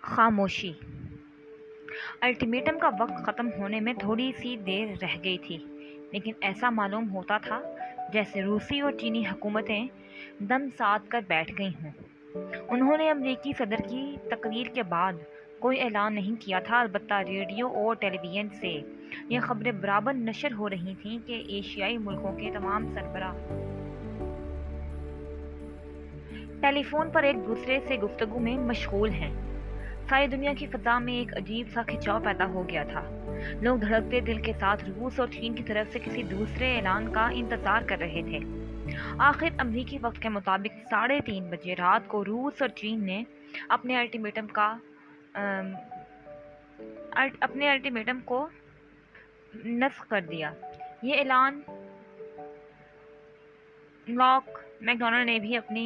خاموشی۔ الٹیمیٹم کا وقت ختم ہونے میں تھوڑی سی دیر رہ گئی تھی، لیکن ایسا معلوم ہوتا تھا جیسے روسی اور چینی حکومتیں دم ساد کر بیٹھ گئی ہوں۔ انہوں نے امریکی صدر کی تقریر کے بعد کوئی اعلان نہیں کیا تھا، البتہ ریڈیو اور ٹیلی ویژن سے یہ خبریں برابر نشر ہو رہی تھیں کہ ایشیائی ملکوں کے تمام سربراہ ٹیلی فون پر ایک دوسرے سے گفتگو میں مشغول ہیں۔ ساری دنیا کی فضا میں ایک عجیب سا کھچاؤ پیدا ہو گیا تھا۔ لوگ دھڑکتے دل کے ساتھ روس اور چین کی طرف سے کسی دوسرے اعلان کا انتظار کر رہے تھے۔ آخر امریکی وقت کے مطابق 3:30 بجے رات کو روس اور چین نے اپنے الٹیمیٹم کو نسخ کر دیا۔ یہ اعلان لاک میکڈونلڈ نے بھی اپنی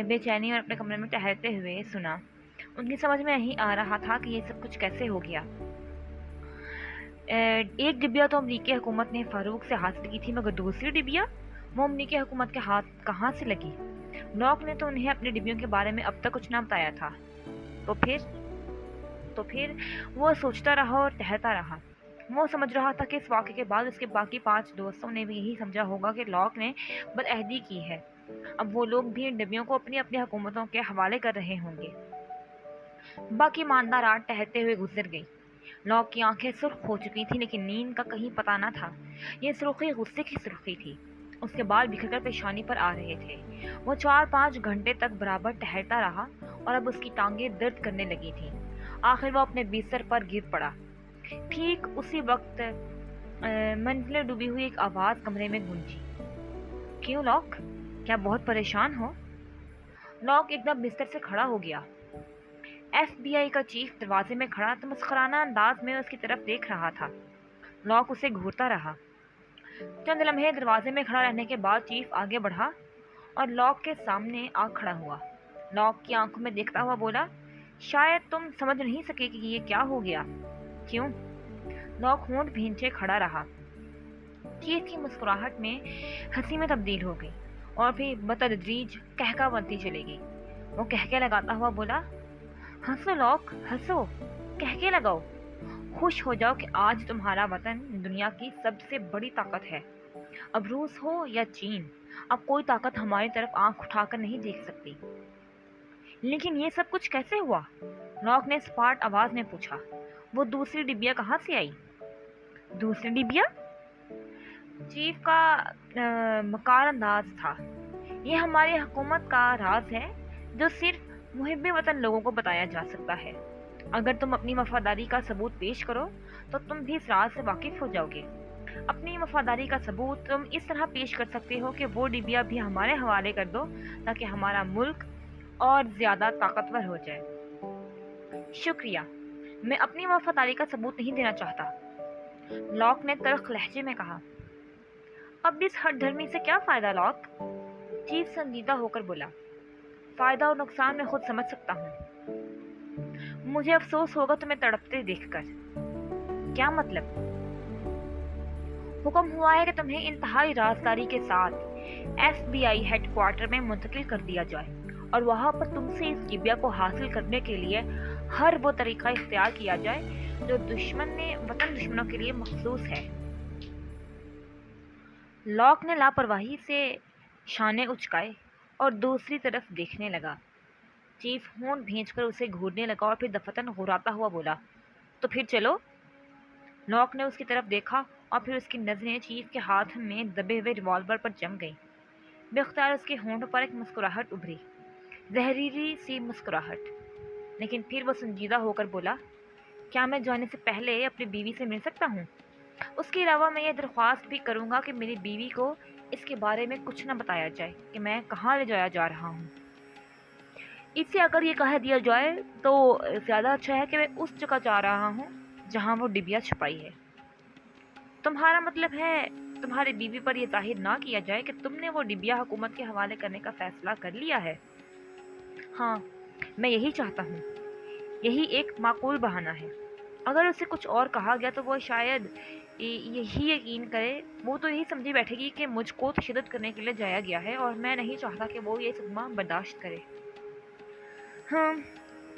بے چینی اور اپنے کمرے میں ٹہلتے ہوئے سنا۔ ان کی سمجھ میں نہیں آ رہا تھا کہ یہ سب کچھ کیسے ہو گیا۔ ایک ڈبیا تو امریکی حکومت نے فاروق سے حاصل کی تھی، مگر دوسری ڈبیا وہ امریکی حکومت کے ہاتھ کہاں سے لگی؟ لاک نے تو انہیں اپنے ڈبیوں کے بارے میں اب تک کچھ نہ بتایا تھا۔ تو پھر وہ سوچتا رہا اور ٹہلتا رہا۔ وہ سمجھ رہا تھا کہ اس واقعے کے بعد اس کے باقی 5 دوستوں نے بھی یہی سمجھا ہوگا کہ لاک نے بدعہدی کی ہے۔ اب وہ لوگ بھی ان ڈبیوں کو اپنی اپنی حکومتوں کے حوالے کر رہے ہوں گے۔ باقی ماندہ رات ٹہلتے ہوئے گزر گئی۔ لاک کی آنکھیں سرخ ہو چکی تھیں، لیکن نیند کا کہیں پتہ نہ تھا۔ یہ سرخی غصے کی سرخی تھی۔ اس کے بال بکھر کر پیشانی پر آ رہے تھے۔ وہ 4-5 گھنٹے تک برابر ٹہلتا رہا اور اب اس کی ٹانگیں درد کرنے لگی تھیں۔ آخر وہ اپنے بستر پر گر پڑا۔ ٹھیک اسی وقت منزلیں ڈوبی ہوئی ایک آواز کمرے میں گونجی۔ کیوں لاک؟ کیا بہت پریشان ہو؟ لاک ایک دم بستر سے کھڑا ہو گیا۔ ایف بی آئی کا چیف دروازے میں کھڑا مسخرانہ انداز میں اس کی طرف دیکھ رہا تھا۔ لاک اسے گھورتا رہا۔ چند لمحے دروازے میں کھڑا رہنے کے بعد چیف آگے بڑھا اور لاک کے سامنے آ کھڑا ہوا۔ لاک کی آنکھوں میں دیکھتا ہوا بولا، شاید تم سمجھ نہیں سکے کہ یہ کیا ہو گیا۔ کیوں؟ لاک ہونٹ بھینچے کھڑا رہا۔ چیف کی مسکراہٹ میں ہنسی میں تبدیل ہو گئی اور پھر بتدریج کہکہ بنتی چلی گئی۔ وہ کہکے لگاتا ہوا بولا، ہنسو لاک، ہنسو، کہکے لگاؤ، خوش ہو جاؤ کہ آج تمہارا وطن دنیا کی سب سے بڑی طاقت ہے۔ اب روس ہو یا چین، اب کوئی طاقت ہماری طرف آنکھ اٹھا کر نہیں دیکھ سکتی۔ لیکن یہ سب کچھ کیسے ہوا؟ لاک نے سپاٹ آواز میں پوچھا۔ وہ دوسری ڈبیا کہاں سے آئی؟ دوسری ڈبیا؟ چیف کا مکار انداز تھا۔ یہ ہماری حکومت کا راز ہے جو صرف محب وطن لوگوں کو بتایا جا سکتا ہے۔ اگر تم اپنی وفاداری کا ثبوت پیش کرو تو تم بھی اس راز سے واقف ہو جاؤ گے۔ اپنی وفاداری کا ثبوت تم اس طرح پیش کر سکتے ہو کہ وہ ڈبیا بھی ہمارے حوالے کر دو تاکہ ہمارا ملک اور زیادہ طاقتور ہو جائے۔ شکریہ، میں اپنی وفاداری کا ثبوت نہیں دینا چاہتا، لاک نے تلخ لہجے میں کہا۔ اب اس ہٹ دھرمی سے کیا فائدہ لاک؟ چیف سنجیدہ ہو کر بولا، فائدہ اور نقصان میں خود سمجھ سکتا ہوں۔ مجھے افسوس ہوگا تمہیں تڑپتے دیکھ کر۔ کیا مطلب؟ حکم ہوا ہے کہ تمہیں انتہائی رازداری کے ساتھ F B I headquarter میں منتقل کر دیا جائے اور وہاں پر تم سے اس ڈبیا کو حاصل کرنے کے لیے ہر وہ طریقہ اختیار کیا جائے جو وطن دشمنوں کے لیے مخصوص ہے۔ لاک نے لاپرواہی سے شانے اچکائے اور دوسری طرف دیکھنے لگا۔ چیف ہونٹ بھینچ کر اسے گھورنے لگا اور پھر دفتن غراتا ہوا بولا، تو پھر چلو۔ لاک نے اس کی طرف دیکھا اور پھر اس کی نظریں چیف کے ہاتھ میں دبے ہوئے ریوالور پر جم گئیں۔ بے اختیار اس کے ہونٹوں پر ایک مسکراہٹ ابھری، زہریلی سی مسکراہٹ، لیکن پھر وہ سنجیدہ ہو کر بولا، کیا میں جانے سے پہلے اپنی بیوی سے مل سکتا ہوں؟ اس کے علاوہ میں یہ درخواست بھی کروں گا کہ میری بیوی کو اس کے بارے میں کچھ نہ بتایا جائے کہ میں کہاں لے جایا جا رہا ہوں۔ اسے اگر یہ کہہ دیا جائے تو زیادہ اچھا ہے کہ میں اس جگہ جا رہا ہوں جہاں وہ ڈبیا چھپائی ہے۔ تمہارا مطلب ہے تمہاری بیوی پر یہ ظاہر نہ کیا جائے کہ تم نے وہ ڈبیا حکومت کے حوالے کرنے کا فیصلہ کر لیا ہے؟ ہاں، میں یہی چاہتا ہوں۔ یہی ایک معقول بہانہ ہے۔ اگر اسے کچھ اور کہا گیا تو وہ شاید یہی یقین کرے، وہ تو یہی سمجھی بیٹھے گی کہ مجھ کو تشدد کرنے کے لیے جایا گیا ہے اور میں نہیں چاہتا کہ وہ یہ صدمہ برداشت کرے۔ ہاں،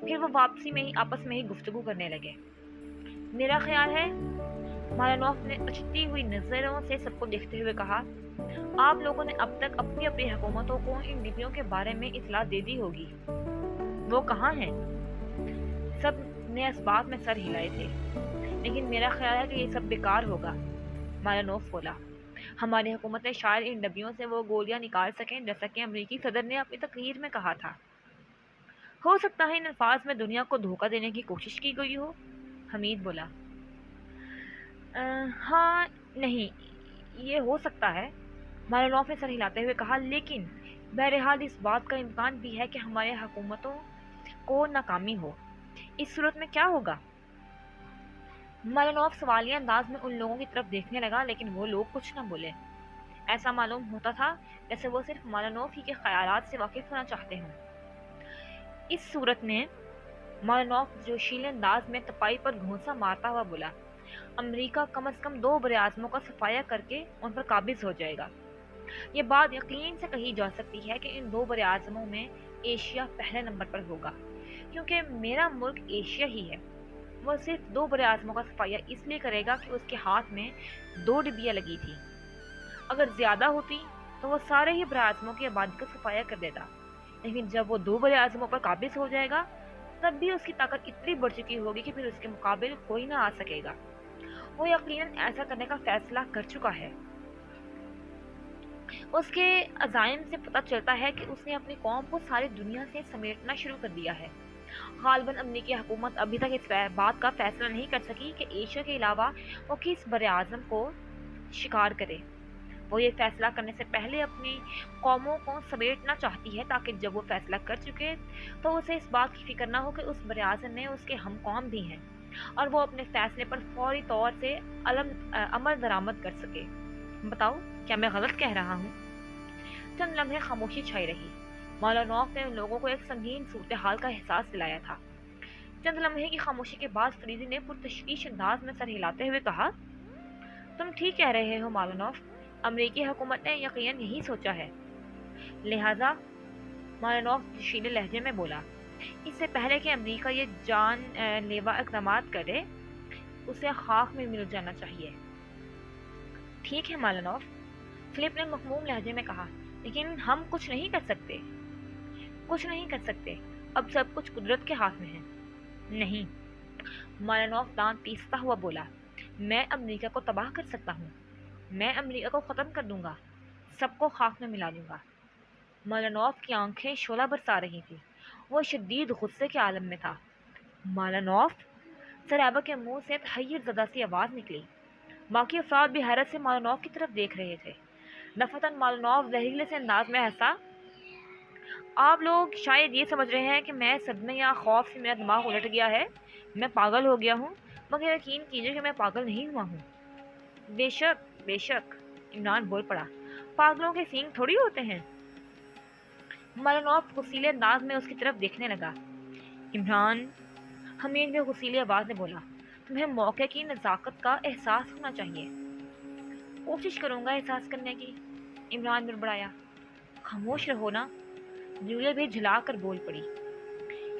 پھر وہ واپسی میں ہی آپس میں ہی گفتگو کرنے لگے۔ میرا خیال ہے، مالانوف نے اچھتی ہوئی نظروں سے سب کو دیکھتے ہوئے کہا، آپ لوگوں نے اب تک اپنی اپنی حکومتوں کو ان ڈبیوں کے بارے میں اطلاع دے دی ہوگی۔ وہ کہاں ہیں؟ سب نے اس بات میں سر ہلائے تھے۔ لیکن میرا خیال ہے کہ یہ سب بیکار ہوگا، مالانوف بولا۔ ہماری حکومتیں شاید ان ڈبیوں سے وہ گولیاں نکال سکیں جیسا کہ امریکی صدر نے اپنی تقریر میں کہا تھا۔ ہو سکتا ہے ان الفاظ میں دنیا کو دھوکہ دینے کی کوشش کی گئی ہو، حمید بولا۔ ہاں، نہیں، یہ ہو سکتا ہے، مالانوف نے سر ہلاتے ہوئے کہا، لیکن بہرحال اس بات کا امکان بھی ہے کہ ہماری حکومتوں کو ناکامی ہو۔ اس صورت میں کیا ہوگا؟ مالانوف سوالیہ انداز میں ان لوگوں کی طرف دیکھنے لگا، لیکن وہ لوگ کچھ نہ بولے۔ ایسا معلوم ہوتا تھا جیسے وہ صرف مالانوف ہی کے خیالات سے واقف ہونا چاہتے ہوں۔ اس صورت میں مالانوف جوشیلے انداز میں تپائی پر گھونسا مارتا ہوا بولا، امریکہ کم از کم 2 براعظموں کا صفایا کر کے ان پر قابض ہو جائے گا۔ یہ بات یقین سے کہی جا سکتی ہے کہ ان 2 براعظموں میں ایشیا پہلے نمبر پر ہوگا، کیونکہ میرا ملک ایشیا ہی ہے۔ وہ صرف 2 براعظموں کا صفایا اس لیے کرے گا کہ اس کے ہاتھ میں 2 ڈبیاں لگی تھی۔ اگر زیادہ ہوتی تو وہ سارے ہی براعظموں کی آبادی کا صفایا کر دیتا، لیکن جب وہ 2 براعظموں پر قابض ہو جائے گا تب بھی اس کی طاقت اتنی بڑھ چکی ہوگی کہ پھر اس کے مقابل کوئی نہ آ سکے گا۔ وہ یقیناً ایسا کرنے کا فیصلہ کر چکا ہے۔ اس کے عزائم سے پتہ چلتا ہے کہ اس نے اپنی قوم کو ساری دنیا سے سمیٹنا شروع کر دیا ہے۔ غالباً امریکی حکومت ابھی تک اس بات کا فیصلہ نہیں کر سکی کہ ایشیا کے علاوہ وہ کس براعظم کو شکار کرے۔ وہ یہ فیصلہ کرنے سے پہلے اپنی قوموں کو سمیٹنا چاہتی ہے تاکہ جب وہ فیصلہ کر چکے تو اسے اس بات کی فکر نہ ہو کہ اس براعظم میں اس کے ہم قوم بھی ہیں، اور وہ اپنے فیصلے پر فوری طور سے عمل درآمد کر سکے۔ بتاؤ، کیا میں غلط کہہ رہا ہوں؟ چند لمحے خاموشی چھائی رہی۔ مالانوف نے ان لوگوں کو ایک سنگین صورتحال کا احساس دلایا تھا۔ چند لمحے کی خاموشی کے بعد فریدی نے پرتشویش انداز میں سر ہلاتے ہوئے کہا، تم ٹھیک کہہ رہے ہو مالانوف، امریکی حکومت نے یقیناً یہی سوچا ہے۔ لہذا مالانوف جوشیلے لہجے میں بولا، اس سے پہلے کہ امریکہ یہ جان لیوا اقدامات کرے اسے خاک میں مل جانا چاہیے۔ ٹھیک ہے مالانوف، فلپ نے مخموم لہجے میں کہا، لیکن ہم کچھ نہیں کر سکتے۔ کچھ نہیں کر سکتے، اب سب کچھ قدرت کے ہاتھ میں ہے۔ نہیں، مالانوف دانت پیستا ہوا بولا، میں امریکہ کو تباہ کر سکتا ہوں، میں امریکہ کو ختم کر دوں گا، سب کو خاک میں ملا دوں گا۔ مالانوف کی آنکھیں شعلہ برسا رہی تھیں، وہ شدید غصے کے عالم میں تھا۔ مالانوف؟ سرایبا کے منہ سے تحیر زدہ سی آواز نکلی۔ باقی افراد بھی حیرت سے مالانوف کی طرف دیکھ رہے تھے۔ دفعتاً مالانوف زہریلے سے انداز میں ہنسا، آپ لوگ شاید یہ سمجھ رہے ہیں کہ میں صدمے یا خوف سے میرا دماغ الٹ گیا ہے، میں پاگل ہو گیا ہوں، مگر یقین کیجیے کہ میں پاگل نہیں ہوا ہوں۔ بے شک، بے شک، عمران بول پڑا، پاگلوں کے سینگ تھوڑی ہوتے ہیں۔ مالانوف غصیلے انداز میں اس کی طرف دیکھنے لگا۔ عمران، حمید نے غصیلی آواز میں بولا، تمہیں موقع کی نزاکت کا احساس ہونا چاہیے۔ کوشش کروں گا احساس کرنے کی، عمران بڑبڑایا۔ خاموش رہو نا، جولیا بھی جھلا کر بول پڑی۔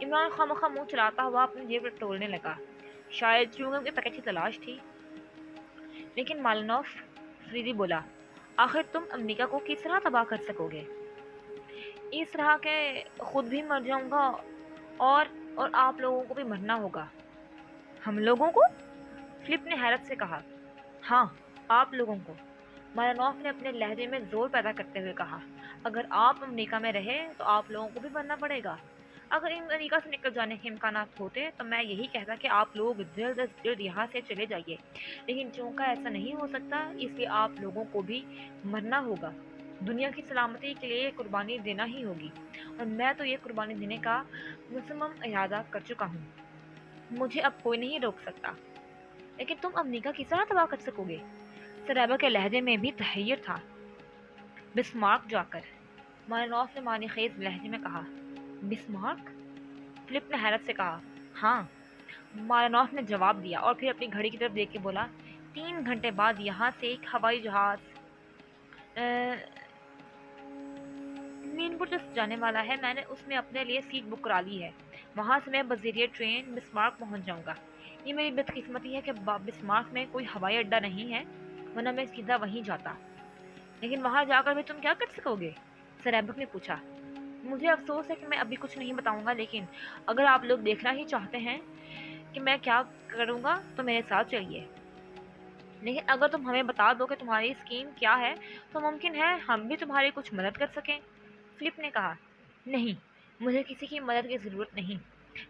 عمران خامخواہ منہ چلاتا ہوا اپنی جیب ٹٹولنے لگا، شاید چیونگم کے پیکٹ کی تلاش تھی۔ لیکن مالانوف، فریدی بولا، آخر تم امریکہ کو کس طرح تباہ کر سکو گے؟ اس طرح کہ خود بھی مر جاؤں گا اور آپ لوگوں کو بھی مرنا ہوگا۔ ہم لوگوں کو؟ فلپ نے حیرت سے کہا۔ ہاں، آپ لوگوں کو، مالانوف نے اپنے لہجے میں زور پیدا کرتے ہوئے کہا۔ اگر آپ امریکہ میں رہے تو آپ لوگوں کو بھی مرنا پڑے گا۔ اگر امریکہ سے نکل جانے کے امکانات ہوتے تو میں یہی کہتا کہ آپ لوگ جلد از جلد یہاں سے چلے جائیے، لیکن چونکہ ایسا نہیں ہو سکتا اس لیے آپ لوگوں کو بھی مرنا ہوگا۔ دنیا کی سلامتی کے لیے قربانی دینا ہی ہوگی، اور میں تو یہ قربانی دینے کا مصمم ارادہ کر چکا ہوں، مجھے اب کوئی نہیں روک سکتا۔ لیکن تم امریکہ کس طرح تباہ کر سکو گے؟ سرایبا کے لہجے میں بھی تحیر تھا۔ بسمارک جا کر، مالانوف نے معنی خیز لہجے میں کہا۔ بسمارک؟ فلپ نے حیرت سے کہا۔ ہاں، مالانوف نے جواب دیا اور پھر اپنی گھڑی کی طرف دیکھ کے بولا، 3 گھنٹے بعد یہاں سے ایک ہوائی جہاز مین پور جانے والا ہے، میں نے اس میں اپنے لیے سیٹ بک کرا لی ہے۔ وہاں سے میں بذریعہ ٹرین بسمارک پہنچ جاؤں گا۔ یہ میری بدقسمتی ہے کہ بسمارک میں کوئی ہوائی اڈہ نہیں ہے، ورنہ میں سیدھا وہیں جاتا۔ لیکن وہاں جا کر بھی تم کیا کر سکو گے؟ سر ایبک نے پوچھا۔ مجھے افسوس ہے کہ میں ابھی کچھ نہیں بتاؤں گا، لیکن اگر آپ لوگ دیکھنا ہی چاہتے ہیں کہ میں کیا کروں گا تو میرے ساتھ چلیے۔ لیکن اگر تم ہمیں بتا دو کہ تمہاری اسکیم کیا ہے تو ممکن ہے ہم بھی تمہاری کچھ مدد کر سکیں۔ فلپ نے کہا، نہیں، مجھے کسی کی مدد کی ضرورت نہیں،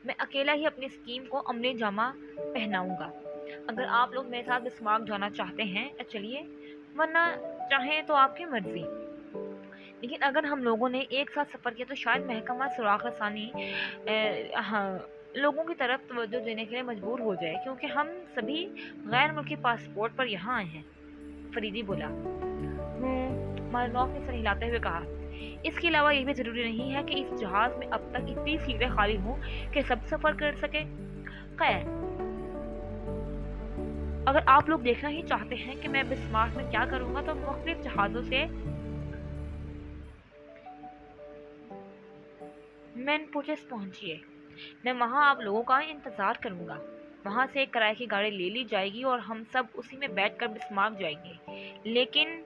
میں اکیلا ہی اپنی اسکیم کو عملی جامہ پہناؤں گا۔ اگر آپ لوگ میرے ساتھ بسمارک جانا چاہتے ہیں چلیے، ورنہ چاہیں تو آپ کی مرضی۔ لیکن اگر ہم لوگوں نے ایک ساتھ سفر کیا تو شاید محکمہ سراغ رسانی لوگوں کی طرف توجہ دینے کے لیے مجبور ہو جائے، کیونکہ ہم سبھی غیر ملکی پاسپورٹ پر یہاں آئے ہیں۔ فریدی بولا۔ مارنوف نے سر ہلاتے ہوئے کہا، اس کے علاوہ یہ بھی ضروری نہیں ہے کہ اس جہاز میں اب تک اتنی سیٹیں خالی ہوں کہ سب سفر کر سکیں۔ خیر، اگر آپ لوگ دیکھنا ہی چاہتے ہیں کہ میں بسمارک میں کیا کروں گا تو مختلف جہازوں سے مین پوچس پہنچیے، میں وہاں آپ لوگوں کا انتظار کروں گا۔ وہاں سے ایک کرائے کی گاڑی لے لی جائے گی اور ہم سب اسی میں بیٹھ کر بسمارک جائیں گے۔ لیکن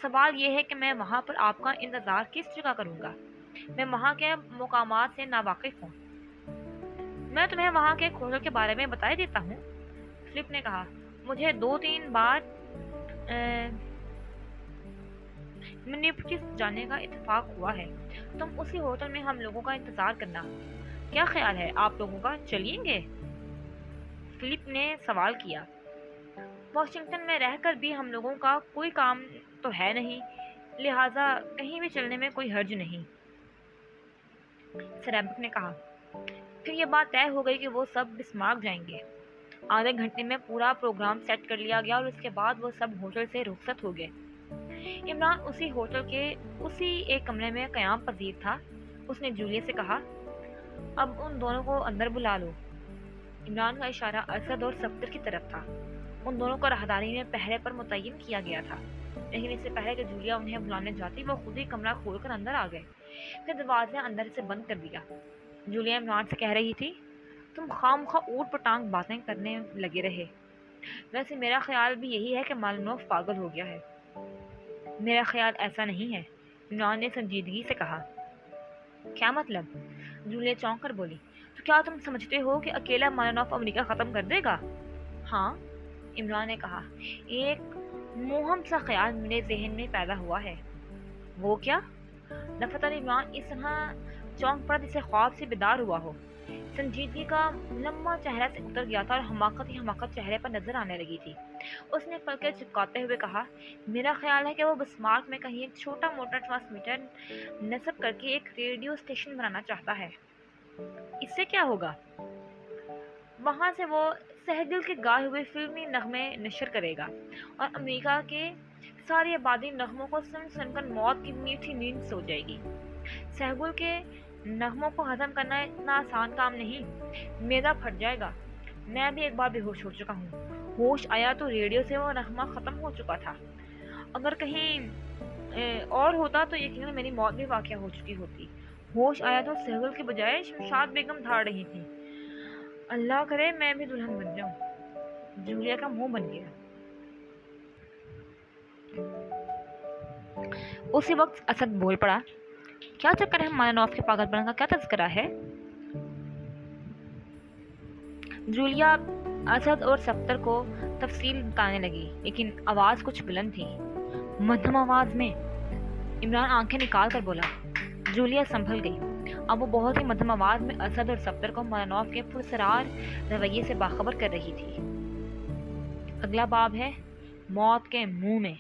سوال یہ ہے کہ میں وہاں پر آپ کا انتظار کس جگہ کروں گا؟ میں وہاں کے مقامات سے ناواقف ہوں۔ میں تمہیں وہاں کے ہوٹل کے بارے میں بتا دیتا ہوں، فلپ نے کہا۔ مجھے 2-3 بار منیپٹس جانے کا اتفاق ہوا ہے۔ تم اسی ہوٹل میں ہم لوگوں کا انتظار کرنا۔ کیا خیال ہے آپ لوگوں کا، چلیں گے؟ فلپ نے سوال کیا۔ واشنگٹن میں رہ کر بھی ہم لوگوں کا کوئی کام تو ہے نہیں، لہٰذا کہیں بھی چلنے میں کوئی حرج نہیں، سر ایبک نے کہا۔ پھر یہ بات طے ہو گئی کہ وہ سب بسمارک جائیں گے۔ آدھے گھنٹے میں پورا پروگرام سیٹ کر لیا گیا اور اس کے بعد وہ سب ہوٹل سے رخصت ہو گئے۔ عمران اسی ہوٹل کے اسی ایک کمرے میں قیام پذیر تھا۔ اس نے جولیے سے کہا، اب ان دونوں کو اندر بلا لو۔ عمران کا اشارہ اسد اور صفدر کی طرف تھا۔ ان دونوں کو راہداری میں پہرے پر متعین کیا گیا تھا، لیکن اس سے پہلے کہ جولیا انہیں بلانے جاتی وہ خود ہی کمرہ کھول کر اندر آ گئے، پھر دروازے اندر سے بند کر دیا۔ جولیا عمران سے کہہ رہی تھی، تم خواہ اوٹ پٹانگ باتیں کرنے لگے رہے۔ ویسے میرا خیال بھی یہی ہے کہ مالنوف پاگل ہو گیا ہے۔ میرا خیال ایسا نہیں ہے، عمران نے سنجیدگی سے کہا۔ کیا مطلب؟ جولیا چونک کر بولی۔ تو کیا تم سمجھتے ہو کہ اکیلا مالنوف امریکہ ختم کر دے گا؟ ہاں، عمران نے کہا۔ ایک موہم سا خیال میرے ذہن میں پیدا ہوا ہے۔ وہ کیا؟ دفعتاً عمران اس طرح چونک پڑا جسے خواب سے بیدار ہوا ہو۔ سنجیدگی کا لمبا چہرہ سے اتر گیا تھا اور حماقت ہی حماقت چہرے پر نظر آنے لگی تھی۔ اس نے پلکیں چپکاتے ہوئے کہا، میرا خیال ہے کہ وہ بسمارک میں کہیں ایک چھوٹا موٹا ٹرانسمیٹر نصب کر کے ایک ریڈیو اسٹیشن بنانا چاہتا ہے۔ اس سے کیا ہوگا؟ وہاں سے وہ سہگل کے گائے ہوئے فلمی نغمے نشر کرے گا اور امریکہ کے ساری آبادی نغموں کو سن سن کر موت کی میٹھی نیند سو جائے گی۔ سہگل کے نغموں کو ہضم کرنا اتنا آسان کام نہیں، میدا پھٹ جائے گا۔ میں بھی ایک بار بے ہوش ہو چکا ہوں۔ ہوش آیا تو ریڈیو سے وہ نغمہ ختم ہو چکا تھا۔ اگر کہیں اور ہوتا تو یقیناً میری موت بھی واقع ہو چکی ہوتی۔ ہوش آیا تو سہگل کے بجائے شمشاد بیگم دھاڑ رہی تھی۔ اللہ کرے میں بھی دلہن بن جاؤں۔ جولیا کا منہ بن گیا۔ اسی وقت اسد بول پڑا، کیا چکر ہے؟ مالنوف کے پاگل پن کا کیا تذکرہ ہے؟ جولیا اسد اور صفدر کو تفصیل بتانے لگی، لیکن آواز کچھ بلند تھی۔ مدھم آواز میں؟ عمران آنکھیں نکال کر بولا۔ جولیا سنبھل گئی۔ اب وہ بہت ہی مدھم آواز میں اسد اور صفدر کو مالنوف کے پرسرار رویے سے باخبر کر رہی تھی۔ اگلا باب ہے موت کے منہ میں۔